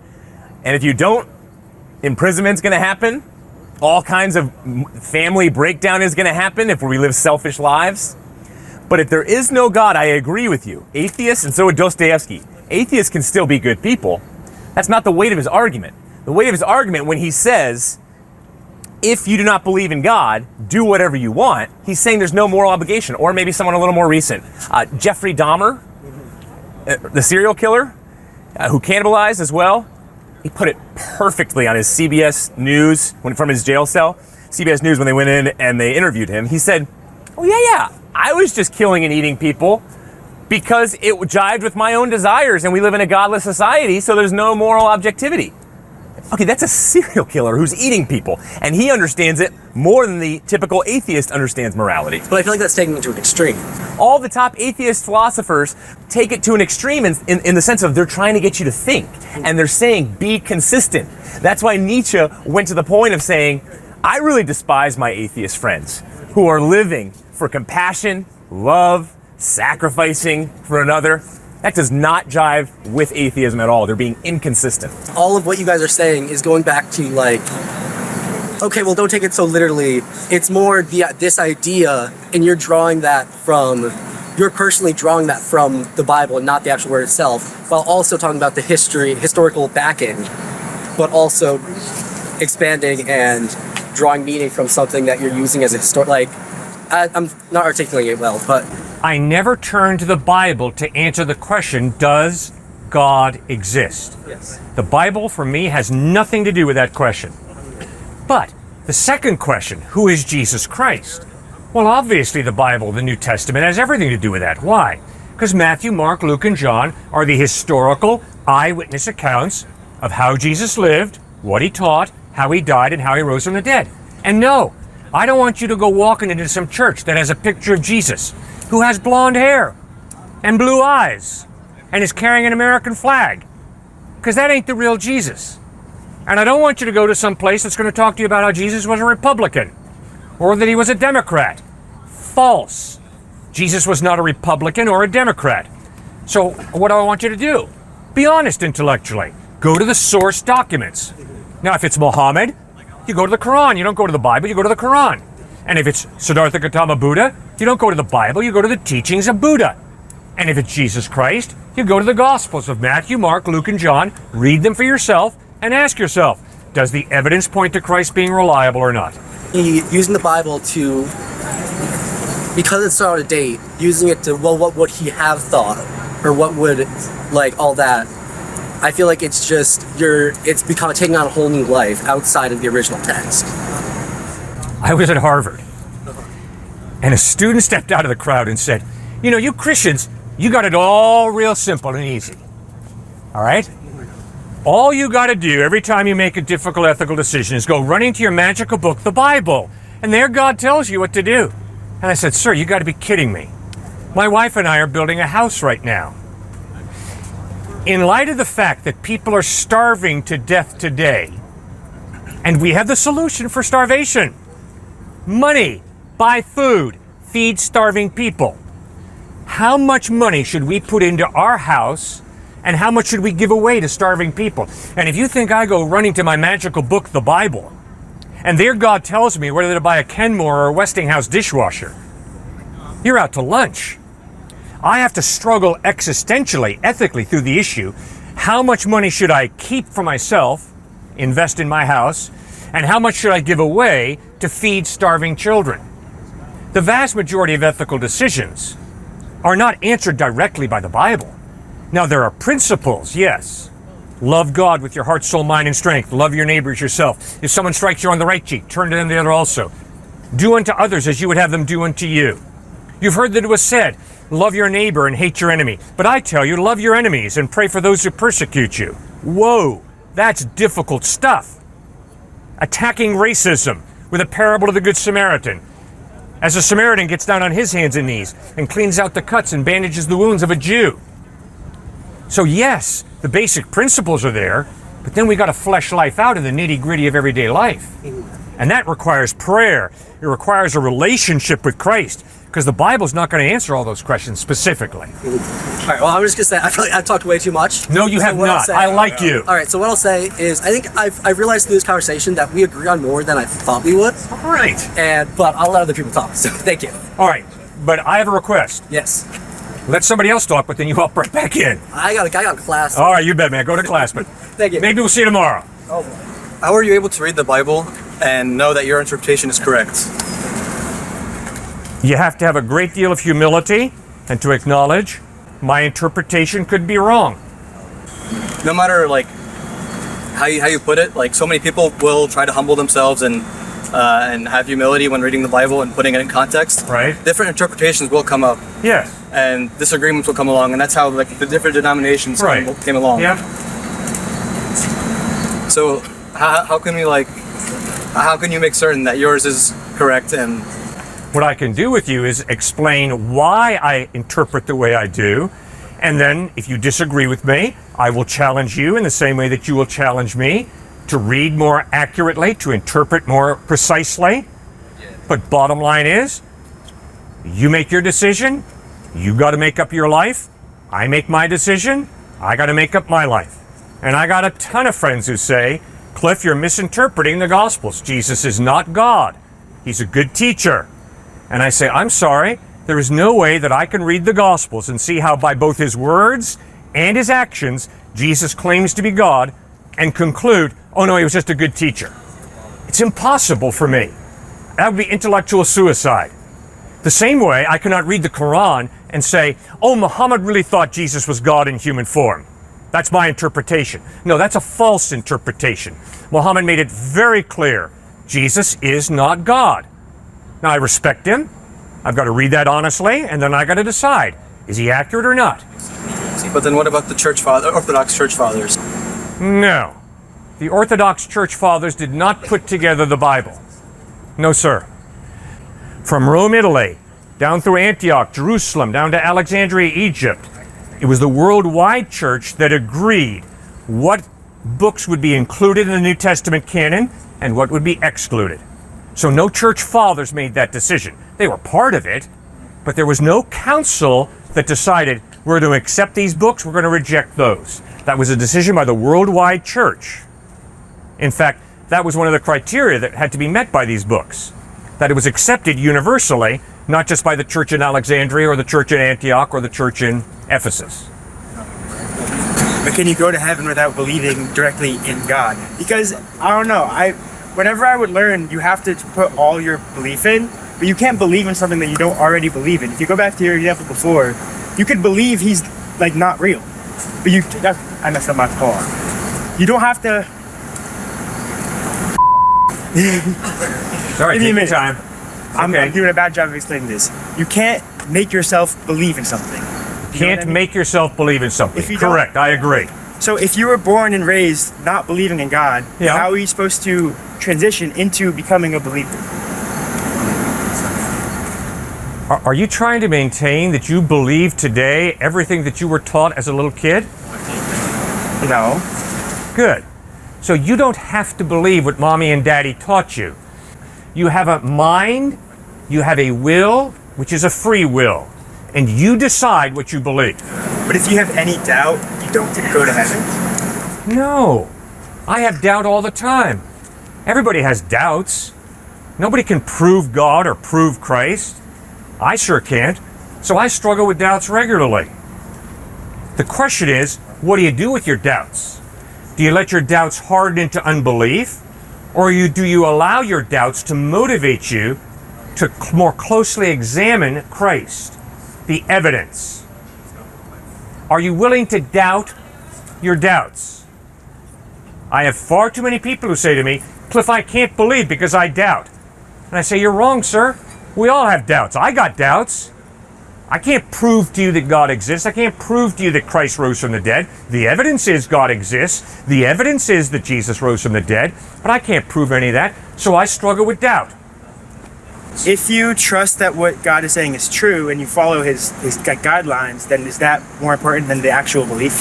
And if you don't, imprisonment's gonna happen. All kinds of family breakdown is gonna happen if we live selfish lives. But if there is no God, I agree with you. Atheists, and so would Dostoevsky, atheists can still be good people. That's not the weight of his argument. The weight of his argument when he says, if you do not believe in God, do whatever you want, he's saying there's no moral obligation. Or maybe someone a little more recent, Jeffrey Dahmer, the serial killer, who cannibalized as well. He put it perfectly on his CBS News, from his jail cell. CBS News, when they went in and they interviewed him, he said, oh yeah, I was just killing and eating people because it jived with my own desires, and we live in a godless society, so there's no moral objectivity. Okay, that's a serial killer who's eating people, and he understands it more than the typical atheist understands morality. But I feel like that's taking it to an extreme. All the top atheist philosophers take it to an extreme in the sense of they're trying to get you to think, and they're saying, be consistent. That's why Nietzsche went to the point of saying, I really despise my atheist friends who are living for compassion, love, sacrificing for another. That does not jive with atheism at all. They're being inconsistent. All of what you guys are saying is going back to like, okay, well, don't take it so literally. It's more this idea, and you're personally drawing that from the Bible and not the actual word itself, while also talking about the historical backing, but also expanding and drawing meaning from something that you're using as a I'm not articulating it well, but I never turn to the Bible to answer the question, does God exist? yes. The Bible, for me, has nothing to do with that question. But the second question, who is Jesus Christ? Well, obviously the Bible, the New Testament, has everything to do with that. Why? Because Matthew, Mark, Luke, and John are the historical eyewitness accounts of how Jesus lived, what he taught, how he died, and how he rose from the dead. And no, I don't want you to go walking into some church that has a picture of Jesus who has blonde hair and blue eyes and is carrying an American flag. Because that ain't the real Jesus. And I don't want you to go to some place that's going to talk to you about how Jesus was a Republican or that he was a Democrat. False. Jesus was not a Republican or a Democrat. So what do I want you to do? Be honest intellectually. Go to the source documents. Now, if it's Muhammad, you go to the Quran. You don't go to the Bible, you go to the Quran. And if it's Siddhartha Gautama Buddha, you don't go to the Bible, you go to the teachings of Buddha. And if it's Jesus Christ, you go to the Gospels of Matthew, Mark, Luke, and John, read them for yourself, and ask yourself, does the evidence point to Christ being reliable or not? Using the Bible to, because it's out of date, using it to, well, what would he have thought? Or what would, like, all that. I feel like it's just, it's become taking on a whole new life outside of the original text. I was at Harvard, and a student stepped out of the crowd and said, you know, you Christians, you got it all real simple and easy. All right? All you got to do every time you make a difficult ethical decision is go running to your magical book, the Bible, and there God tells you what to do. And I said, sir, you got to be kidding me. My wife and I are building a house right now. In light of the fact that people are starving to death today, and we have the solution for starvation. Money, buy food, feed starving people. How much money should we put into our house, and how much should we give away to starving people? And if you think I go running to my magical book, the Bible, and there God tells me whether to buy a Kenmore or a Westinghouse dishwasher, you're out to lunch. I have to struggle existentially, ethically through the issue. How much money should I keep for myself, invest in my house, and how much should I give away to feed starving children? The vast majority of ethical decisions are not answered directly by the Bible. Now, there are principles, yes. Love God with your heart, soul, mind, and strength. Love your neighbor as yourself. If someone strikes you on the right cheek, turn to them the other also. Do unto others as you would have them do unto you. You've heard that it was said, love your neighbor and hate your enemy. But I tell you, love your enemies and pray for those who persecute you. Whoa, that's difficult stuff. Attacking racism with a parable of the Good Samaritan. As a Samaritan gets down on his hands and knees and cleans out the cuts and bandages the wounds of a Jew. So yes, the basic principles are there, but then we got to flesh life out in the nitty-gritty of everyday life. And that requires prayer. It requires a relationship with Christ, because the Bible's not going to answer all those questions specifically. All right, well, I'm just going to say, I feel like I've talked way too much. No, you have not. I like you. All right, so what I'll say is, I think I've realized through this conversation that we agree on more than I thought we would. All right. But I'll let other people talk, so thank you. All right, but I have a request. Yes. Let somebody else talk, but then you hop right back in. I got class. All right, you bet, man. Go to class, but Thank you. maybe we'll see you tomorrow. How are you able to read the Bible and know that your interpretation is correct? You have to have a great deal of humility and to acknowledge my interpretation could be wrong. No matter like how you put it, like so many people will try to humble themselves and have humility when reading the Bible and putting it in context. Right. Different interpretations will come up. Yes. And disagreements will come along, and that's how like the different denominations came along. Yeah. So how can you make certain that yours is correct? And What I can do with you is explain why I interpret the way I do, and then if you disagree with me, I will challenge you in the same way that you will challenge me to read more accurately, to interpret more precisely. But bottom line is, you make your decision, you got to make up your life, I make my decision, I got to make up my life. And I got a ton of friends who say, Cliff, you're misinterpreting the Gospels. Jesus is not God. He's a good teacher. And I say, I'm sorry, there is no way that I can read the Gospels and see how by both his words and his actions, Jesus claims to be God, and conclude, oh no, he was just a good teacher. It's impossible for me. That would be intellectual suicide. The same way I cannot read the Quran and say, oh, Muhammad really thought Jesus was God in human form. That's my interpretation. No, that's a false interpretation. Muhammad made it very clear, Jesus is not God. Now, I respect him. I've got to read that honestly, and then I got to decide, Is he accurate or not? But then what about the Orthodox church fathers? No. The Orthodox Church Fathers did not put together the Bible. No, sir. From Rome, Italy, down through Antioch, Jerusalem, down to Alexandria, Egypt, it was the worldwide church that agreed what books would be included in the New Testament canon and what would be excluded. So no church fathers made that decision. They were part of it, but there was no council that decided we're going to accept these books, we're going to reject those. That was a decision by the worldwide church. In fact, that was one of the criteria that had to be met by these books, that it was accepted universally, not just by the church in Alexandria or the church in Antioch or the church in Ephesus. But can you go to heaven without believing directly in God? Because I don't know. Whenever I would learn, you have to put all your belief in, but you can't believe in something that you don't already believe in. If you go back to your example before, you could believe he's like not real, but I messed up my car. You don't have to. Sorry, take your time. I'm doing a bad job of explaining this. You can't make yourself believe in something. Can't make yourself believe in something. If you Correct, I agree. So if you were born and raised not believing in God, Yeah. how are you supposed to transition into becoming a believer? Are you trying to maintain that you believe today everything that you were taught as a little kid? No. Good. So you don't have to believe what mommy and daddy taught you. You have a mind, you have a will, which is a free will, and you decide what you believe. But if you have any doubt, you don't go to heaven? No. I have doubt all the time. Everybody has doubts. Nobody can prove God or prove Christ. I sure can't. So I struggle with doubts regularly. The question is, what do you do with your doubts? Do you let your doubts harden into unbelief? Or do you allow your doubts to motivate you to more closely examine Christ, the evidence? Are you willing to doubt your doubts? I have far too many people who say to me, Cliff, I can't believe because I doubt. And I say, you're wrong, sir. We all have doubts. I got doubts. I can't prove to you that God exists. I can't prove to you that Christ rose from the dead. The evidence is God exists. The evidence is that Jesus rose from the dead. But I can't prove any of that, so I struggle with doubt. If you trust that what God is saying is true and you follow his guidelines, then is that more important than the actual belief?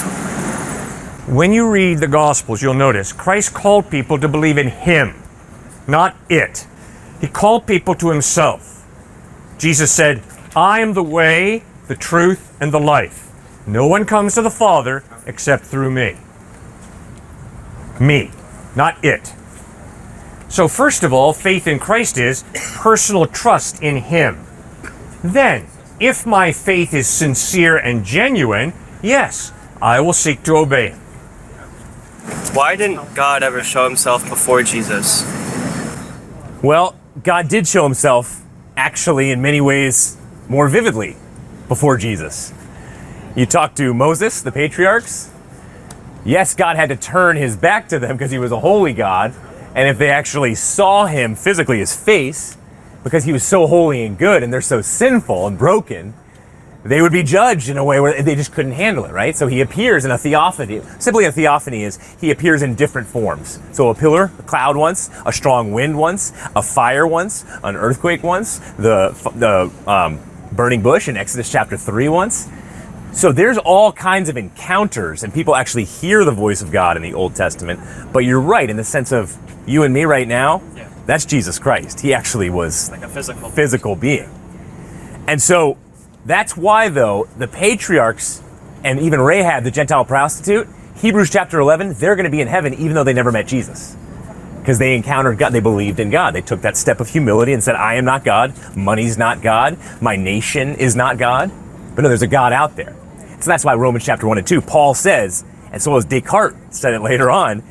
When you read the Gospels, you'll notice Christ called people to believe in him, not it. He called people to himself. Jesus said, I am the way, the truth, and the life. No one comes to the Father except through me. Me, not it. So first of all, faith in Christ is personal trust in him. Then, if my faith is sincere and genuine, yes, I will seek to obey him. Why didn't God ever show himself before Jesus? Well, God did show himself, actually, in many ways, more vividly before Jesus. You talk to Moses, the patriarchs. Yes, God had to turn his back to them because he was a holy God. And if they actually saw him physically, his face, because he was so holy and good and they're so sinful and broken, they would be judged in a way where they just couldn't handle it, right? So he appears in a theophany. Simply a theophany is he appears in different forms. So a pillar, a cloud once, a strong wind once, a fire once, an earthquake once, the burning bush in Exodus chapter 3 once. So there's all kinds of encounters, and people actually hear the voice of God in the Old Testament. But you're right, in the sense of you and me right now, that's Jesus Christ. He actually was Like a physical being. And so that's why, though, the patriarchs and even Rahab, the Gentile prostitute, Hebrews chapter 11, they're going to be in heaven even though they never met Jesus. Because they encountered God, they believed in God. They took that step of humility and said, I am not God, money's not God, my nation is not God. But no, there's a God out there. So that's why Romans chapter 1 and 2, Paul says, and so as Descartes said it later on,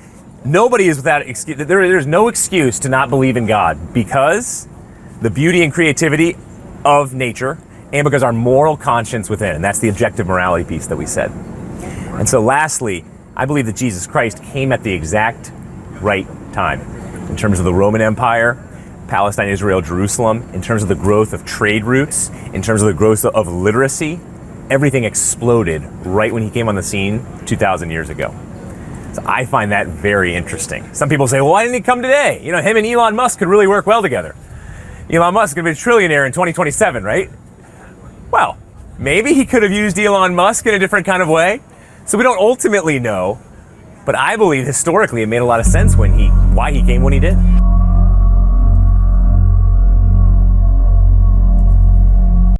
nobody is without excuse. There's no excuse to not believe in God because the beauty and creativity of nature and because our moral conscience within, and that's the objective morality piece that we said. And so lastly, I believe that Jesus Christ came at the exact right time in terms of the Roman Empire, Palestine, Israel, Jerusalem, in terms of the growth of trade routes, in terms of the growth of literacy. everything exploded right when he came on the scene 2,000 years ago. So I find that very interesting. Some people say, well, why didn't he come today? You know, him and Elon Musk could really work well together. Elon Musk could be a trillionaire in 2027, right? Well, maybe he could have used Elon Musk in a different kind of way. So we don't ultimately know, but I believe historically it made a lot of sense why he came when he did.